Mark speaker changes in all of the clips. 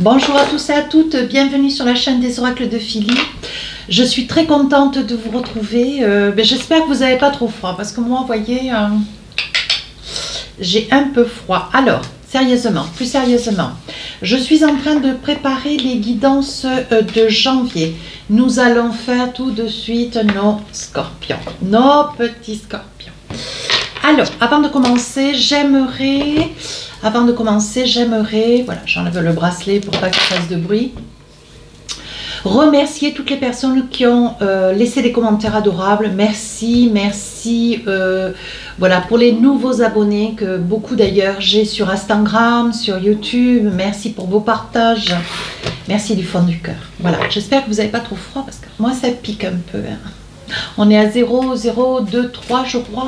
Speaker 1: Bonjour à tous et à toutes, bienvenue sur la chaîne des oracles de Philly. Je suis très contente de vous retrouver. J'espère que vous n'avez pas trop froid parce que moi, vous voyez, j'ai un peu froid. Alors, sérieusement, plus sérieusement, je suis en train de préparer les guidances de janvier. Nous allons faire tout de suite nos scorpions, nos petits scorpions. Alors, avant de commencer, j'aimerais, voilà, j'enlève le bracelet pour pas qu'il fasse de bruit, remercier toutes les personnes qui ont laissé des commentaires adorables. Merci, merci. Voilà, pour les nouveaux abonnés, que beaucoup d'ailleurs j'ai sur Instagram, sur YouTube. Merci pour vos partages. Merci du fond du cœur. Voilà, j'espère que vous n'avez pas trop froid parce que moi ça pique un peu. Hein. On est à 0, 0, 2, 3 je crois.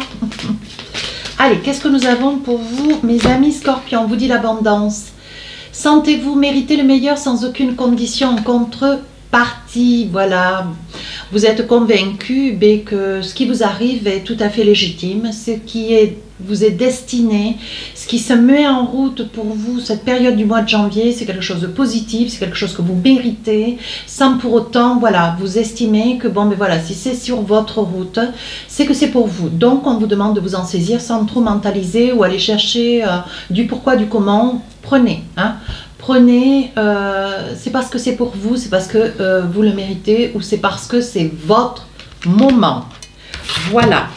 Speaker 1: Allez, qu'est-ce que nous avons pour vous, mes amis scorpions? On vous dit l'abondance. Sentez-vous mériter le meilleur sans aucune condition en contrepartie. Voilà. Vous êtes convaincu que ce qui vous arrive est tout à fait légitime. Ce qui vous est destiné, ce qui se met en route pour vous, cette période du mois de janvier, c'est quelque chose de positif, c'est quelque chose que vous méritez, sans pour autant, voilà, vous estimez que, bon, mais voilà, si c'est sur votre route, c'est que c'est pour vous. Donc, on vous demande de vous en saisir sans trop mentaliser ou aller chercher du pourquoi, du comment. Prenez, hein. Prenez, c'est parce que c'est pour vous, c'est parce que vous le méritez ou c'est parce que c'est votre moment. Voilà.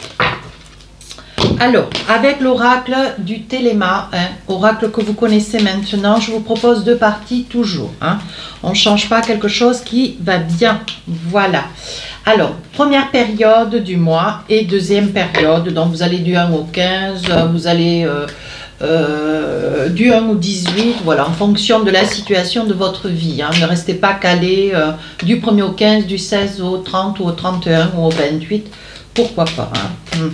Speaker 1: Alors, avec l'oracle du Téléma, hein, oracle que vous connaissez maintenant, je vous propose deux parties toujours. Hein. On ne change pas quelque chose qui va bien. Voilà. Alors, première période du mois et deuxième période. Donc, vous allez du 1 au 15, vous allez du 1 au 18, voilà, en fonction de la situation de votre vie. Hein. Ne restez pas calé du 1er au 15, du 16 au 30 ou au 31 ou au 28. Pourquoi pas, hein.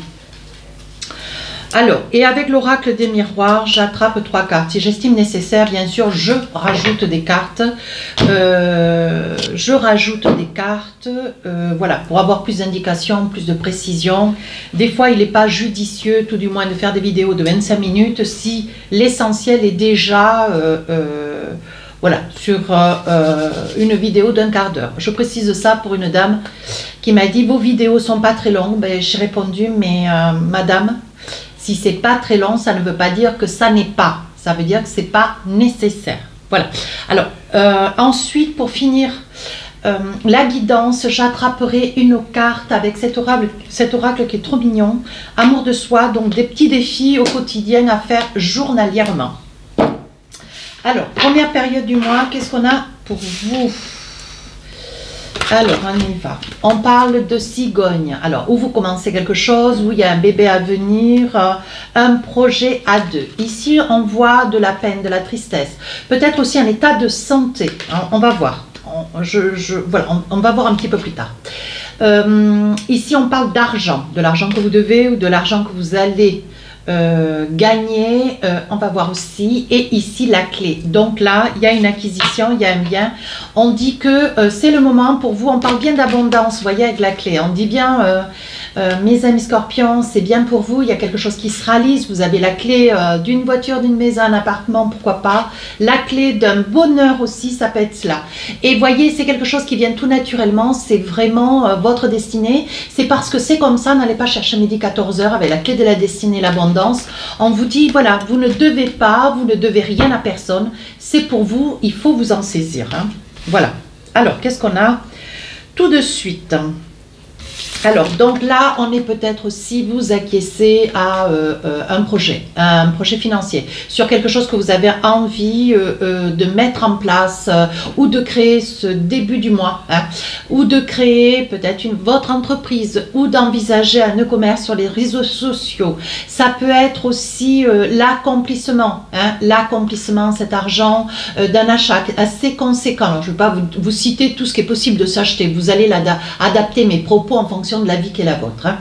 Speaker 1: Alors, et avec l'oracle des miroirs, j'attrape 3 cartes. Si j'estime nécessaire, bien sûr, je rajoute des cartes. Voilà, pour avoir plus d'indications, plus de précision. Des fois, il n'est pas judicieux, tout du moins, de faire des vidéos de 25 minutes si l'essentiel est déjà voilà, sur une vidéo d'1 quart d'heure. Je précise ça pour une dame qui m'a dit « Vos vidéos sont pas très longues ». Ben, j'ai répondu « Mais madame, si c'est pas très long, ça ne veut pas dire que ça n'est pas. Ça veut dire que c'est pas nécessaire. » Voilà. Alors, ensuite, pour finir la guidance, j'attraperai une carte avec cet oracle qui est trop mignon. Amour de soi, donc des petits défis au quotidien à faire journalièrement. Alors, première période du mois, qu'est-ce qu'on a pour vous? Alors, on y va. On parle de cigogne. Alors, où vous commencez quelque chose, où il y a un bébé à venir, un projet à deux. Ici, on voit de la peine, de la tristesse. Peut-être aussi un état de santé. On va voir. Voilà, on va voir un petit peu plus tard. Ici, on parle d'argent. De l'argent que vous devez ou de l'argent que vous allez gagner, on va voir aussi, et ici la clé. Donc là, il y a une acquisition, il y a un bien. On dit que c'est le moment pour vous, on parle bien d'abondance, vous voyez, avec la clé. On dit bien, mes amis scorpions, c'est bien pour vous, il y a quelque chose qui se réalise. Vous avez la clé d'une voiture, d'une maison, un appartement, pourquoi pas. La clé d'un bonheur aussi, ça peut être cela. Et vous voyez, c'est quelque chose qui vient tout naturellement, c'est vraiment votre destinée. C'est parce que c'est comme ça, n'allez pas chercher midi 14 h avec la clé de la destinée, l'abondance. On vous dit, voilà, vous ne devez pas, vous ne devez rien à personne, c'est pour vous, il faut vous en saisir. Hein. Voilà. Alors, qu'est-ce qu'on a tout de suite? Alors, donc là, on est peut-être aussi, vous acquiescez à un projet financier, sur quelque chose que vous avez envie de mettre en place ou de créer ce début du mois, hein, ou de créer peut-être votre entreprise ou d'envisager un e-commerce sur les réseaux sociaux. Ça peut être aussi l'accomplissement, hein, l'accomplissement, cet argent d'un achat assez conséquent. Alors, je ne vais pas vous citer tout ce qui est possible de s'acheter, vous allez adapter mes propos en fonction de la vie qui est la vôtre. Hein.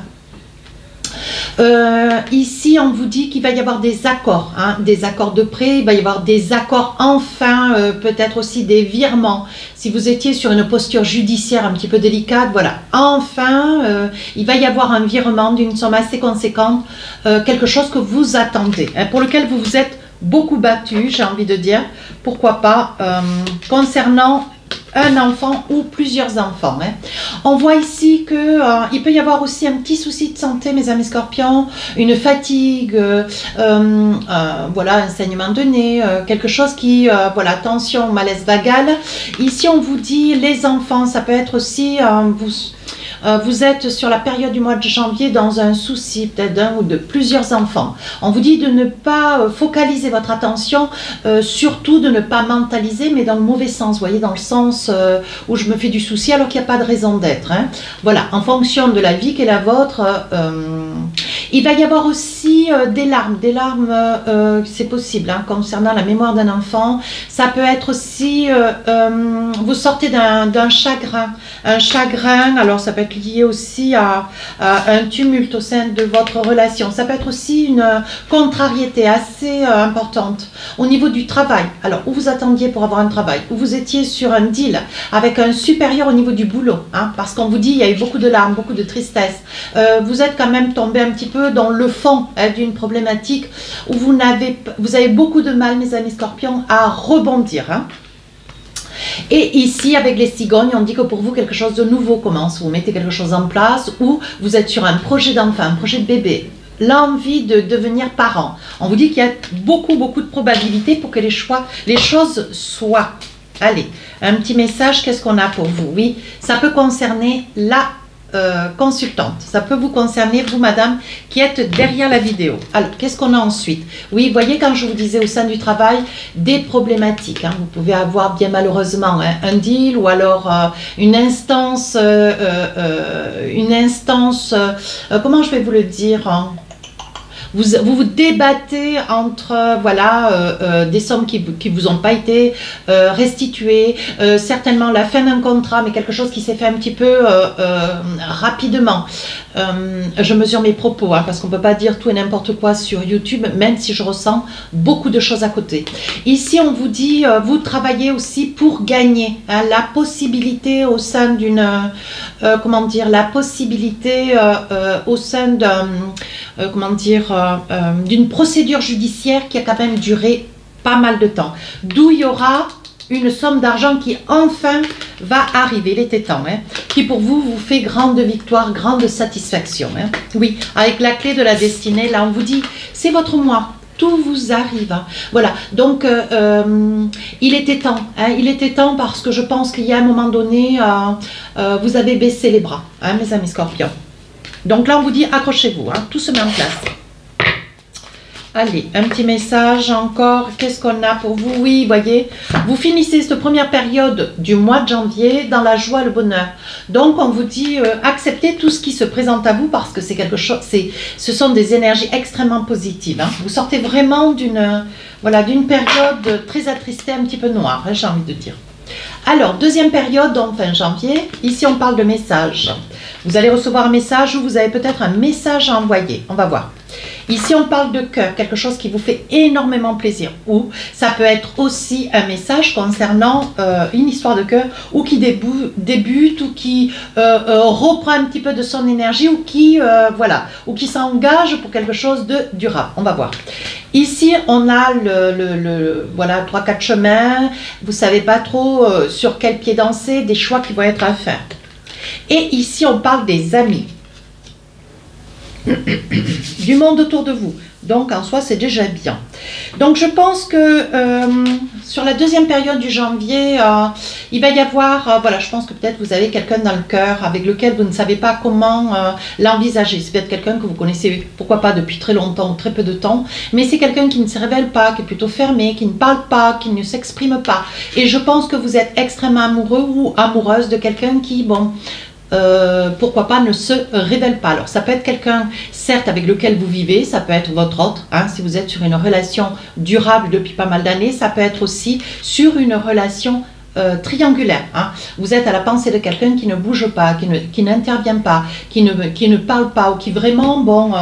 Speaker 1: Ici, on vous dit qu'il va y avoir des accords, hein, des accords de prêt, il va y avoir des accords, enfin, peut-être aussi des virements. Si vous étiez sur une posture judiciaire un petit peu délicate, voilà, enfin, il va y avoir un virement d'une somme assez conséquente, quelque chose que vous attendez, hein, pour lequel vous vous êtes beaucoup battu, j'ai envie de dire, pourquoi pas, concernant un enfant ou plusieurs enfants. Hein. On voit ici que il peut y avoir aussi un petit souci de santé, mes amis scorpions, une fatigue, voilà, un saignement de nez, quelque chose qui, voilà, tension, malaise vagal. Ici, on vous dit, les enfants, ça peut être aussi, vous êtes sur la période du mois de janvier dans un souci, peut-être d'un ou de plusieurs enfants. On vous dit de ne pas focaliser votre attention, surtout de ne pas mentaliser, mais dans le mauvais sens, vous voyez, dans le sens où je me fais du souci alors qu'il n'y a pas de raison d'être. Hein. Voilà, en fonction de la vie qui est la vôtre, il va y avoir aussi des larmes, c'est possible, hein, concernant la mémoire d'un enfant. Ça peut être aussi, vous sortez d'un chagrin, un chagrin, alors ça peut être lié aussi à un tumulte au sein de votre relation. Ça peut être aussi une contrariété assez importante au niveau du travail. Alors, où vous attendiez pour avoir un travail, où vous étiez sur un deal avec un supérieur au niveau du boulot, hein, parce qu'on vous dit il y a eu beaucoup de larmes, beaucoup de tristesse. Vous êtes quand même tombé un petit peu dans le fond, hein, d'une problématique où vous avez beaucoup de mal, mes amis scorpions, à rebondir. Hein. Et ici, avec les cigognes, on dit que pour vous, quelque chose de nouveau commence. Vous mettez quelque chose en place ou vous êtes sur un projet d'enfant, un projet de bébé, l'envie de devenir parent. On vous dit qu'il y a beaucoup de probabilités pour que les choses soient. Allez, un petit message, qu'est-ce qu'on a pour vous? Oui, ça peut concerner la consultante. Ça peut vous concerner, vous, madame, qui êtes derrière la vidéo. Alors, qu'est-ce qu'on a ensuite? Oui, voyez, quand je vous disais au sein du travail, des problématiques. Hein. Vous pouvez avoir, bien malheureusement, hein, un deal ou alors une instance, comment je vais vous le dire, hein? Vous débattez entre voilà, des sommes qui vous ont pas été restituées, certainement la fin d'un contrat, mais quelque chose qui s'est fait un petit peu rapidement. Je mesure mes propos, hein, parce qu'on ne peut pas dire tout et n'importe quoi sur YouTube, même si je ressens beaucoup de choses à côté. Ici, on vous dit, vous travaillez aussi pour gagner, hein, la possibilité au sein d'une, comment dire, la possibilité au sein d'un, comment dire, d'une procédure judiciaire qui a quand même duré pas mal de temps. D'où il y aura une somme d'argent qui enfin va arriver, il était temps, hein, qui pour vous fait grande victoire, grande satisfaction. Hein. Oui, avec la clé de la destinée, là on vous dit, c'est votre mois. Tout vous arrive. Hein. Voilà, donc il était temps. Hein, il était temps parce que je pense qu'il y a un moment donné, vous avez baissé les bras, hein, mes amis scorpions. Donc là, on vous dit, accrochez-vous, hein, tout se met en place. Allez, un petit message encore. Qu'est-ce qu'on a pour vous? Oui, voyez, vous finissez cette première période du mois de janvier dans la joie et le bonheur. Donc, on vous dit, acceptez tout ce qui se présente à vous parce que c'est quelque chose, ce sont des énergies extrêmement positives. Hein. Vous sortez vraiment d'une voilà, d'une période très attristée, un petit peu noire, hein, j'ai envie de dire. Alors, deuxième période, donc fin janvier. Ici, on parle de message. Vous allez recevoir un message ou vous avez peut-être un message à envoyer. On va voir. Ici, on parle de cœur, quelque chose qui vous fait énormément plaisir. Ou ça peut être aussi un message concernant une histoire de cœur ou qui débute ou qui reprend un petit peu de son énergie ou qui, voilà, ou qui s'engage pour quelque chose de durable. On va voir. Ici, on a voilà, 3-4 chemins. Vous ne savez pas trop sur quel pied danser, des choix qui vont être à faire. Et ici, on parle des amis. Du monde autour de vous. Donc, en soi, c'est déjà bien. Donc, je pense que sur la deuxième période du janvier, il va y avoir, voilà, je pense que peut-être vous avez quelqu'un dans le cœur avec lequel vous ne savez pas comment l'envisager. C'est peut-être quelqu'un que vous connaissez, pourquoi pas, depuis très longtemps ou très peu de temps, mais c'est quelqu'un qui ne se révèle pas, qui est plutôt fermé, qui ne parle pas, qui ne s'exprime pas. Et je pense que vous êtes extrêmement amoureux ou amoureuse de quelqu'un qui, bon... pourquoi pas, ne se révèle pas. Alors ça peut être quelqu'un, certes, avec lequel vous vivez, ça peut être votre autre, hein, si vous êtes sur une relation durable depuis pas mal d'années, ça peut être aussi sur une relation triangulaire. Hein. Vous êtes à la pensée de quelqu'un qui ne bouge pas, qui n'intervient pas, qui ne parle pas, ou qui vraiment, bon,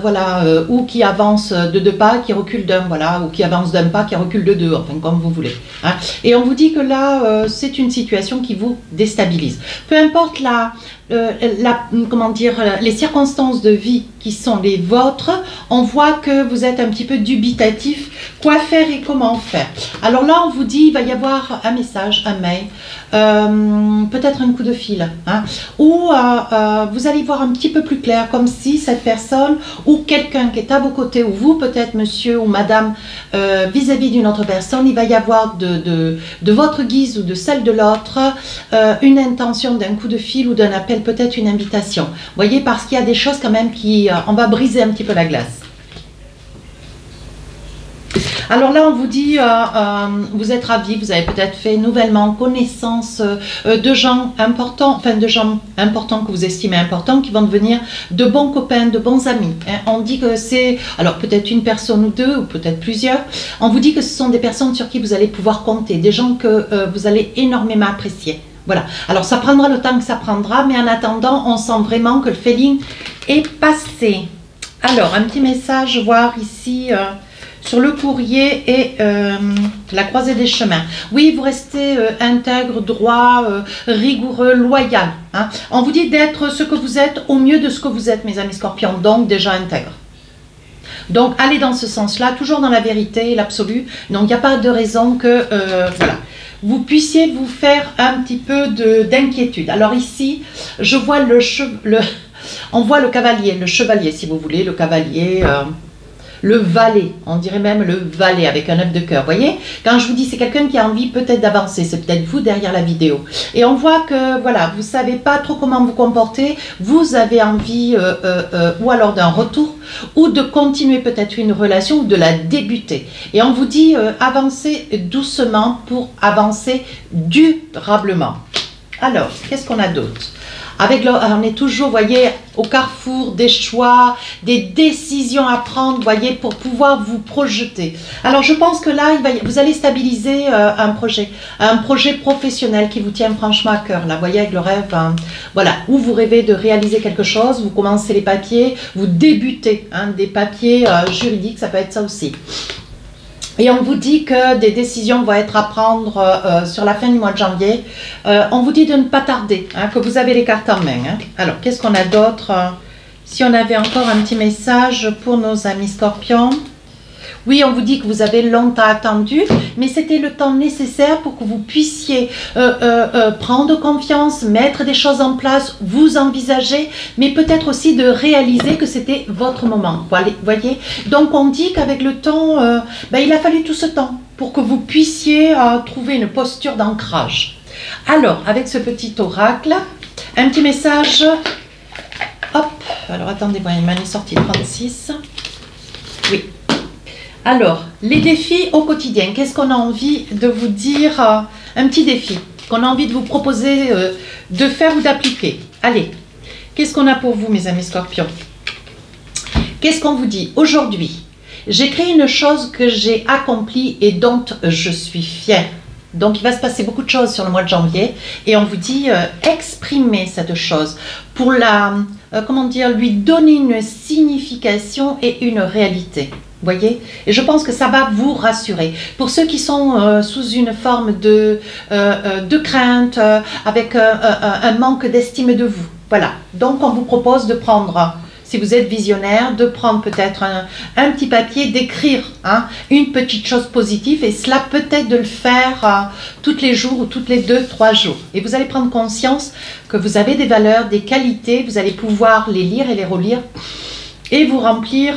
Speaker 1: voilà, ou qui avance de 2 pas, qui recule d'un, voilà, ou qui avance d'un pas, qui recule de 2, enfin, comme vous voulez. Hein. Et on vous dit que là, c'est une situation qui vous déstabilise. Peu importe comment dire, les circonstances de vie qui sont les vôtres, on voit que vous êtes un petit peu dubitatif, quoi faire et comment faire. Alors là, on vous dit, il va y avoir un message, un mail, peut-être un coup de fil, hein, où vous allez voir un petit peu plus clair, comme si cette personne ou quelqu'un qui est à vos côtés, ou vous peut-être monsieur ou madame, vis-à-vis d'une autre personne, il va y avoir de votre guise ou de celle de l'autre, une intention d'un coup de fil ou d'un appel, peut-être une invitation. Vous voyez, parce qu'il y a des choses quand même qui, on va briser un petit peu la glace. Alors là, on vous dit, vous êtes ravis, vous avez peut-être fait nouvellement connaissance de gens importants, enfin de gens importants que vous estimez importants, qui vont devenir de bons copains, de bons amis. Hein. On dit que c'est, alors peut-être une personne ou deux, ou peut-être plusieurs, on vous dit que ce sont des personnes sur qui vous allez pouvoir compter, des gens que vous allez énormément apprécier. Voilà, alors ça prendra le temps que ça prendra, mais en attendant, on sent vraiment que le feeling est passé. Alors, un petit message, voir ici... sur le courrier et la croisée des chemins. Oui, vous restez intègre, droit, rigoureux, loyal. Hein. On vous dit d'être ce que vous êtes au mieux de ce que vous êtes, mes amis scorpions, donc déjà intègre. Donc, allez dans ce sens-là, toujours dans la vérité et l'absolu. Donc, il n'y a pas de raison que, voilà, vous puissiez vous faire un petit peu d'inquiétude. Alors ici, je vois on voit le cavalier, le chevalier, si vous voulez, le cavalier... le valet, on dirait même le valet avec un œuf de cœur, voyez. Quand je vous dis c'est quelqu'un qui a envie peut-être d'avancer, c'est peut-être vous derrière la vidéo. Et on voit que voilà, vous savez pas trop comment vous comporter, vous avez envie ou alors d'un retour ou de continuer peut-être une relation ou de la débuter. Et on vous dit avancez doucement pour avancer durablement. Alors, qu'est-ce qu'on a d'autre ? On est toujours, voyez, au carrefour des choix, des décisions à prendre, voyez, pour pouvoir vous projeter. Alors, je pense que là, vous allez stabiliser un projet professionnel qui vous tient franchement à cœur. Là, voyez, avec le rêve, hein, voilà, où vous rêvez de réaliser quelque chose, vous commencez les papiers, vous débutez, hein, des papiers juridiques, ça peut être ça aussi. Et on vous dit que des décisions vont être à prendre sur la fin du mois de janvier. On vous dit de ne pas tarder, hein, que vous avez les cartes en main. Hein. Alors, qu'est-ce qu'on a d'autre? Si on avait encore un petit message pour nos amis scorpions. Oui, on vous dit que vous avez longtemps attendu, mais c'était le temps nécessaire pour que vous puissiez prendre confiance, mettre des choses en place, vous envisager, mais peut-être aussi de réaliser que c'était votre moment. Voyez. Donc, on dit qu'avec le temps, il a fallu tout ce temps pour que vous puissiez trouver une posture d'ancrage. Alors, avec ce petit oracle, un petit message. Hop, alors attendez, il m'en est sorti 36. Oui. Alors, les défis au quotidien, qu'est-ce qu'on a envie de vous dire? Un petit défi qu'on a envie de vous proposer de faire ou d'appliquer. Allez, qu'est-ce qu'on a pour vous, mes amis scorpions? Qu'est-ce qu'on vous dit? Aujourd'hui, j'ai créé une chose que j'ai accomplie et dont je suis fière. Donc, il va se passer beaucoup de choses sur le mois de janvier et on vous dit exprimer cette chose pour comment dire, lui donner une signification et une réalité. Voyez, et je pense que ça va vous rassurer. Pour ceux qui sont sous une forme de crainte, avec un manque d'estime de vous. Voilà, donc on vous propose de prendre, si vous êtes visionnaire, de prendre peut-être un petit papier, d'écrire une petite chose positive et cela peut-être de le faire tous les jours ou toutes les 2-3 jours. Et vous allez prendre conscience que vous avez des valeurs, des qualités, vous allez pouvoir les lire et les relire. Et vous remplir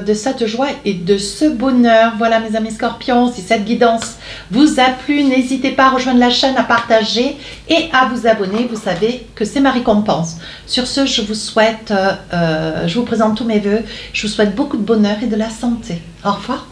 Speaker 1: de cette joie et de ce bonheur. Voilà mes amis scorpions, si cette guidance vous a plu, n'hésitez pas à rejoindre la chaîne, à partager et à vous abonner. Vous savez que c'est ma récompense. Sur ce, je vous souhaite, je vous présente tous mes voeux. Je vous souhaite beaucoup de bonheur et de la santé. Au revoir.